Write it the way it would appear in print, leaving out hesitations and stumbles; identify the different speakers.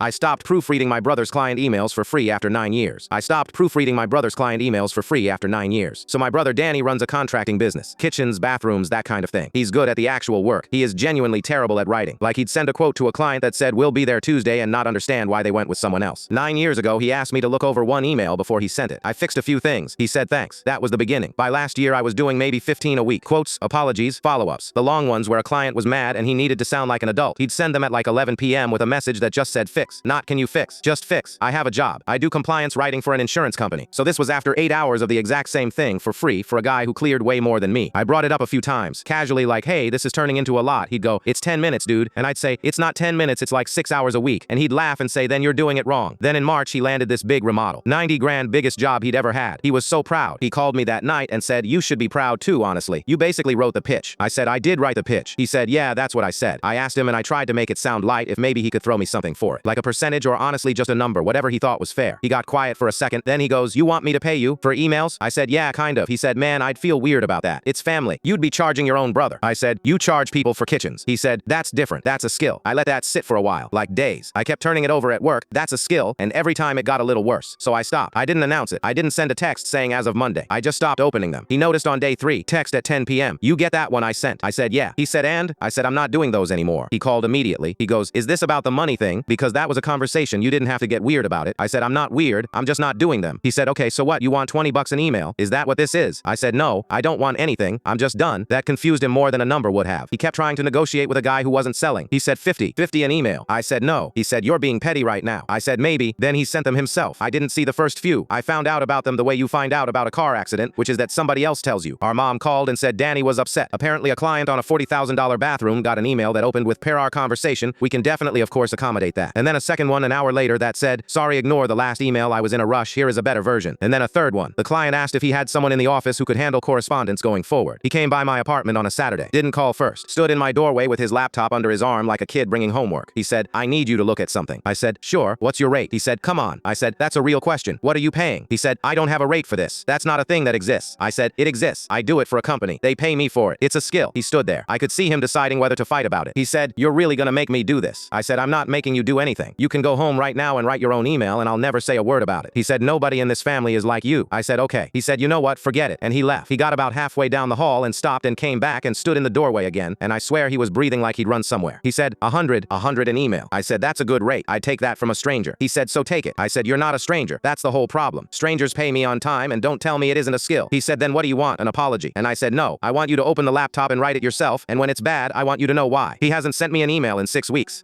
Speaker 1: I stopped proofreading my brother's client emails for free after 9 years. I stopped proofreading my brother's client emails for free after 9 years. So my brother Danny runs a contracting business. Kitchens, bathrooms, that kind of thing. He's good at the actual work. He is genuinely terrible at writing. Like he'd send a quote to a client that said, "We'll be there Tuesday," and not understand why they went with someone else. 9 years ago, he asked me to look over one email before he sent it. I fixed a few things. He said thanks. That was the beginning. By last year, I was doing maybe 15 a week. Quotes, apologies, follow-ups. The long ones where a client was mad and he needed to sound like an adult. He'd send them at like 11 p.m. with a message that just said fix. Not can you fix. Just fix. I have a job. I do compliance writing for an insurance company. So this was after 8 hours of the exact same thing for free for a guy who cleared way more than me. I brought it up a few times, casually like, hey, this is turning into a lot. He'd go, it's 10 minutes, dude. And I'd say, it's not 10 minutes, it's like 6 hours a week. And he'd laugh and say, then you're doing it wrong. Then in March, he landed this big remodel. 90 grand, biggest job he'd ever had. He was so proud. He called me that night and said, you should be proud too, honestly. You basically wrote the pitch. I said, I did write the pitch. He said, yeah, that's what I said. I asked him and I tried to make it sound light if maybe he could throw me something for it. Like a percentage or honestly just a number, whatever he thought was fair. He got quiet for a second, then he goes, you want me to pay you for emails? I said, yeah, kind of. He said, man, I'd feel weird about that. It's family. You'd be charging your own brother. I said, you charge people for kitchens. He said, that's different. That's a skill. I let that sit for a while, like days. I kept turning it over at work. That's a skill. And every time it got a little worse. So I stopped. I didn't announce it. I didn't send a text saying as of Monday. I just stopped opening them. He noticed on day 3, text at 10 p.m. You get that one I sent? I said, yeah. He said, and? I said, I'm not doing those anymore. He called immediately. He goes, is this about the money thing? Because that was a conversation. You didn't have to get weird about it. I said, I'm not weird. I'm just not doing them. He said, okay, so what? You want 20 bucks an email? Is that what this is? I said, no, I don't want anything. I'm just done. That confused him more than a number would have. He kept trying to negotiate with a guy who wasn't selling. He said 50 an email. I said, no. He said, you're being petty right now. I said, maybe. Then he sent them himself. I didn't see the first few. I found out about them the way you find out about a car accident, which is that somebody else tells you. Our mom called and said Danny was upset. Apparently a client on a $40,000 bathroom got an email that opened with per our conversation. We can definitely, of course, accommodate that. And then a second one an hour later that said, sorry, ignore the last email. I was in a rush. Here is a better version. And then a third one. The client asked if he had someone in the office who could handle correspondence going forward. He came by my apartment on a Saturday. Didn't call first. Stood in my doorway with his laptop under his arm like a kid bringing homework. He said, I need you to look at something. I said, sure. What's your rate? He said, come on. I said, that's a real question. What are you paying? He said, I don't have a rate for this. That's not a thing that exists. I said, it exists. I do it for a company. They pay me for it. It's a skill. He stood there. I could see him deciding whether to fight about it. He said, you're really gonna make me do this. I said, I'm not making you do anything. You can go home right now and write your own email and I'll never say a word about it. He said, nobody in this family is like you. I said, okay. He said, you know what? Forget it. And he left. He got about halfway down the hall and stopped and came back and stood in the doorway again. And I swear he was breathing like he'd run somewhere. He said, 100 an email. I said, that's a good rate. I'd take that from a stranger. He said, so take it. I said, you're not a stranger. That's the whole problem. Strangers pay me on time and don't tell me it isn't a skill. He said, then what do you want? An apology? And I said, no. I want you to open the laptop and write it yourself. And when it's bad, I want you to know why. He hasn't sent me an email in 6 weeks.